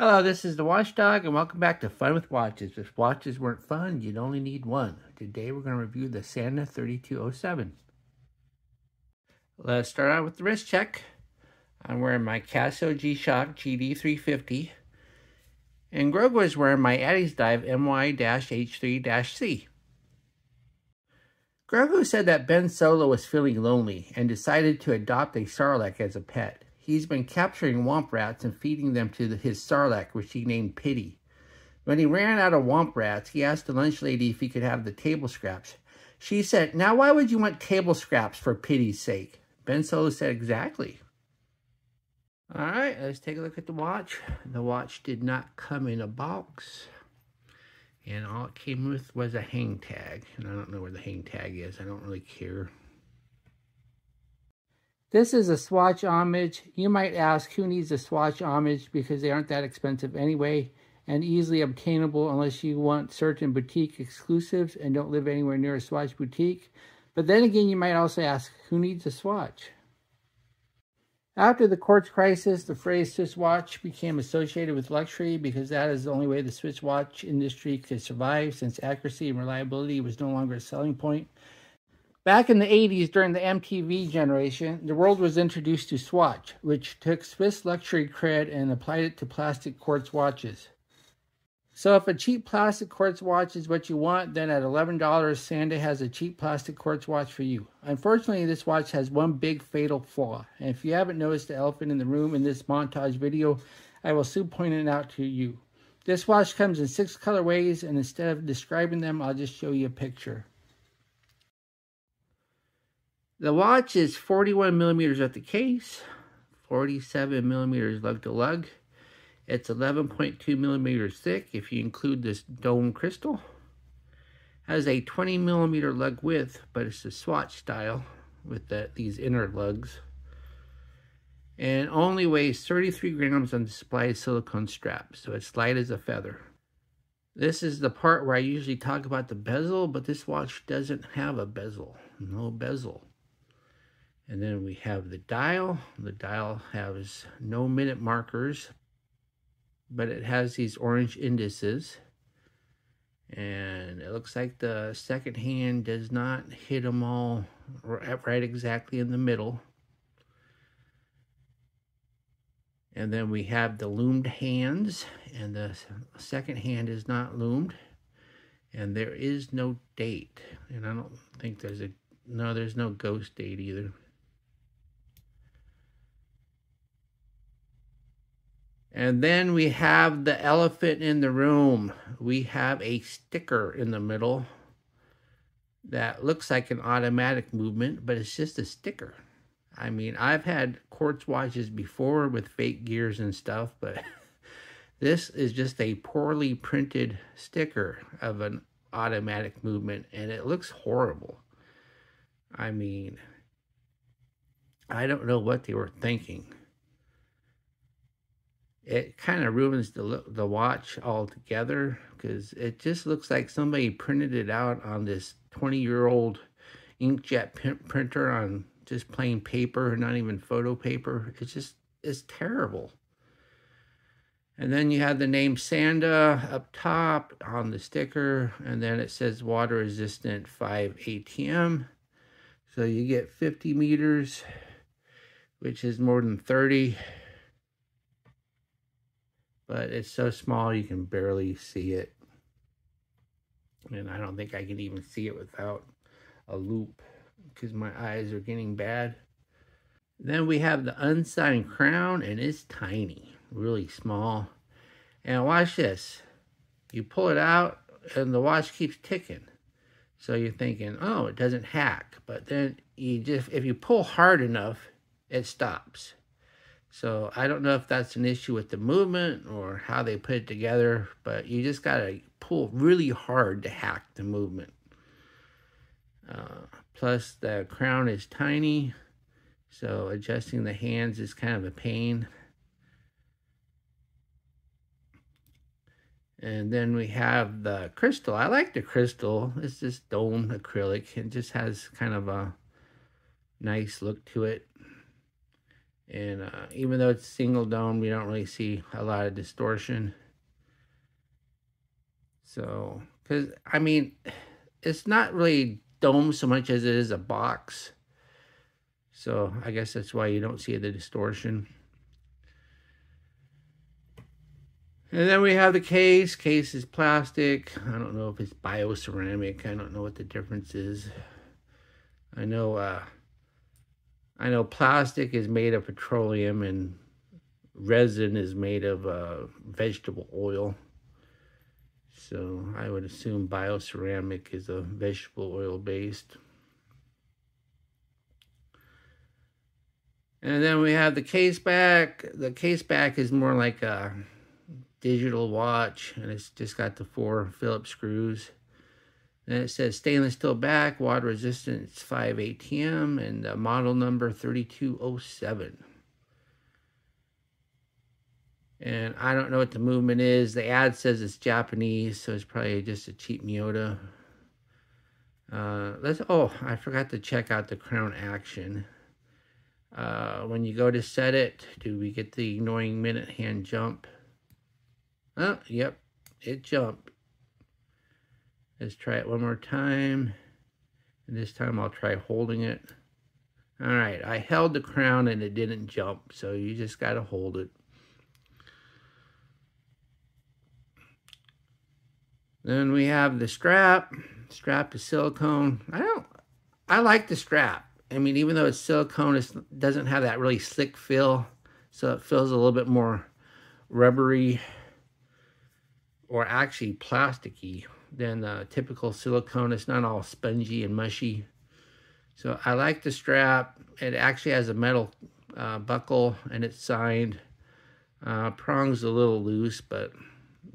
Hello, this is the Watchdog, and welcome back to Fun with Watches. If watches weren't fun, you'd only need one. Today we're going to review the Sanda 3207. Let's start out with the wrist check. I'm wearing my Casio G-Shock GD350, and Greg was wearing my Addy's Dive MY-H3-C. Grogu said that Ben Solo was feeling lonely and decided to adopt a Sarlacc as a pet. He's been capturing womp rats and feeding them to his Sarlacc, which he named Pity. When he ran out of womp rats, he asked the lunch lady if he could have the table scraps. She said, "Now why would you want table scraps for Pity's sake?" Ben Solo said, "Exactly." Alright, let's take a look at the watch. The watch did not come in a box. And all it came with was a hang tag. And I don't know where the hang tag is. I don't really care. This is a Swatch homage. You might ask, who needs a Swatch homage, because they aren't that expensive anyway and easily obtainable unless you want certain boutique exclusives and don't live anywhere near a Swatch boutique. But then again, you might also ask, who needs a Swatch? After the quartz crisis, the phrase Swiss watch became associated with luxury because that is the only way the Swiss watch industry could survive, since accuracy and reliability was no longer a selling point. Back in the 80s, during the MTV generation, the world was introduced to Swatch, which took Swiss luxury cred and applied it to plastic quartz watches. So if a cheap plastic quartz watch is what you want, then at $11, Sanda has a cheap plastic quartz watch for you. Unfortunately, this watch has one big fatal flaw, and if you haven't noticed the elephant in the room in this montage video, I will soon point it out to you. This watch comes in 6 colorways, and instead of describing them, I'll just show you a picture. The watch is 41 millimeters at the case, 47 millimeters lug to lug. It's 11.2 millimeters thick if you include this dome crystal. Has a 20 millimeter lug width, but it's the Swatch style with these inner lugs. And only weighs 33 grams on the supplied silicone strap, so it's light as a feather. This is the part where I usually talk about the bezel, but this watch doesn't have a bezel. No bezel. And then we have the dial. The dial has no minute markers, but it has these orange indices. And it looks like the second hand does not hit them all right exactly in the middle. And then we have the loomed hands, and the second hand is not loomed. And there is no date. And I don't think there's there's no ghost date either. And then we have the elephant in the room. We have a sticker in the middle that looks like an automatic movement, but it's just a sticker. I mean, I've had quartz watches before with fake gears and stuff, but this is just a poorly printed sticker of an automatic movement, and it looks horrible. I mean, I don't know what they were thinking. It kind of ruins the watch altogether, because it just looks like somebody printed it out on this 20-year-old inkjet printer on just plain paper, not even photo paper. It's terrible. And then you have the name Sanda up top on the sticker, and then it says water resistant 5 ATM. So you get 50 meters, which is more than 30. But it's so small you can barely see it. And I don't think I can even see it without a loupe, because my eyes are getting bad. Then we have the unsigned crown, and it's tiny, really small. And watch this. You pull it out, and the watch keeps ticking. So you're thinking, oh, it doesn't hack. But then if you pull hard enough, it stops. So I don't know if that's an issue with the movement or how they put it together, but you just gotta pull really hard to hack the movement. Plus the crown is tiny, so adjusting the hands is kind of a pain. And then we have the crystal. I like the crystal. It's this dome acrylic. It just has kind of a nice look to it. And even though it's single dome, we don't really see a lot of distortion. So, because, I mean, it's not really dome so much as it is a box. So I guess that's why you don't see the distortion. And then we have the case. Case is plastic. I don't know if it's bioceramic. I don't know what the difference is. I know plastic is made of petroleum and resin is made of vegetable oil. So I would assume bioceramic is a vegetable oil based. And then we have the case back. The case back is more like a digital watch, and it's just got the 4 Phillips screws. And it says stainless steel back, water resistance 5 ATM, and model number 3207. And I don't know what the movement is. The ad says it's Japanese, so it's probably just a cheap Miyota. I forgot to check out the crown action. When you go to set it, do we get the annoying minute hand jump? Oh, yep, it jumped. Let's try it one more time. And this time I'll try holding it. All right, I held the crown and it didn't jump, so you just got to hold it. Then we have the strap. Strap is silicone. I like the strap. I mean, even though it's silicone, it doesn't have that really slick feel. So it feels a little bit more rubbery, or actually plasticky, than typical silicone. It's not all spongy and mushy. So I like the strap. It actually has a metal buckle, and it's signed. Prong's a little loose, but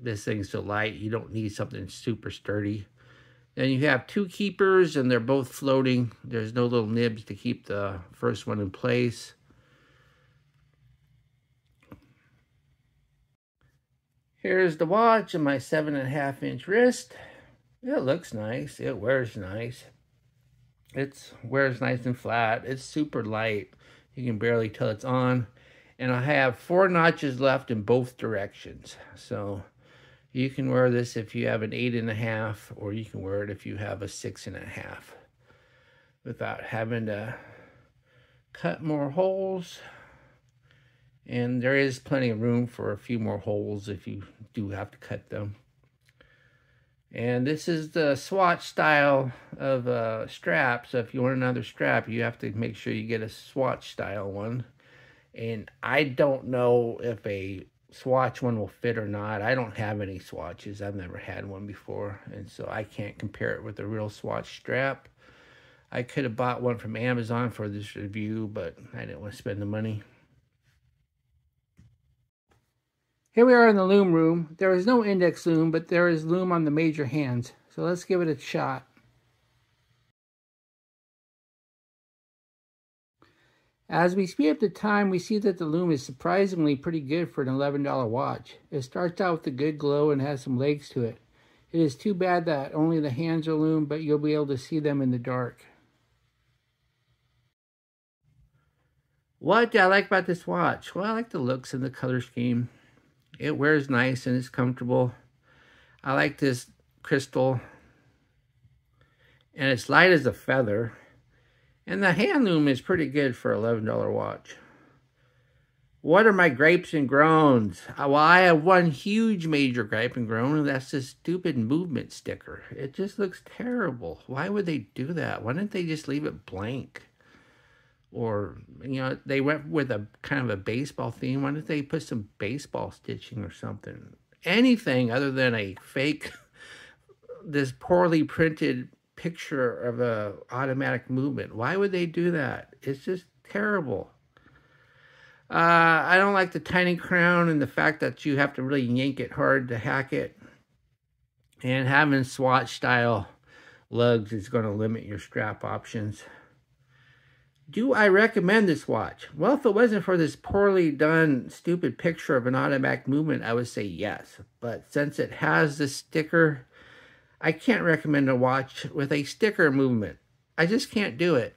this thing's so light, you don't need something super sturdy. Then you have 2 keepers, and they're both floating. There's no little nibs to keep the first one in place. Here's the watch and my 7.5-inch wrist. It looks nice. It wears nice. It wears nice and flat. It's super light. You can barely tell it's on. And I have 4 notches left in both directions. So you can wear this if you have an 8.5, or you can wear it if you have a 6.5, without having to cut more holes. And there is plenty of room for a few more holes if you do have to cut them. And this is the swatch style of strap. So if you want another strap, you have to make sure you get a swatch style one. And I don't know if a swatch one will fit or not. I don't have any swatches. I've never had one before, and so I can't compare it with a real swatch strap. I could have bought one from Amazon for this review, but I didn't want to spend the money. Here we are in the Lume room. There is no index Lume, but there is Lume on the major hands. So let's give it a shot. As we speed up the time, we see that the Lume is surprisingly pretty good for an $11 watch. It starts out with a good glow and has some legs to it. It is too bad that only the hands are Lume, but you'll be able to see them in the dark. What do I like about this watch? Well, I like the looks and the color scheme. It wears nice and it's comfortable. I like this crystal. And it's light as a feather. And the hand Lume is pretty good for an $11 watch. What are my gripes and groans? Well, I have one huge major gripe and groan, and that's this stupid movement sticker. It just looks terrible. Why would they do that? Why didn't they just leave it blank? Or, you know, they went with a kind of a baseball theme. Why didn't they put some baseball stitching or something? Anything other than a fake, this poorly printed picture of a automatic movement. Why would they do that? It's just terrible. I don't like the tiny crown and the fact that you have to really yank it hard to hack it. And having swatch style lugs is going to limit your strap options. Do I recommend this watch? Well, if it wasn't for this poorly done, stupid picture of an automatic movement, I would say yes. But since it has this sticker, I can't recommend a watch with a sticker movement. I just can't do it.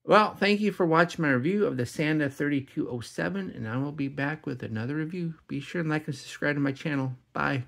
Well, thank you for watching my review of the Sanda 3207, and I will be back with another review. Be sure and like and subscribe to my channel. Bye.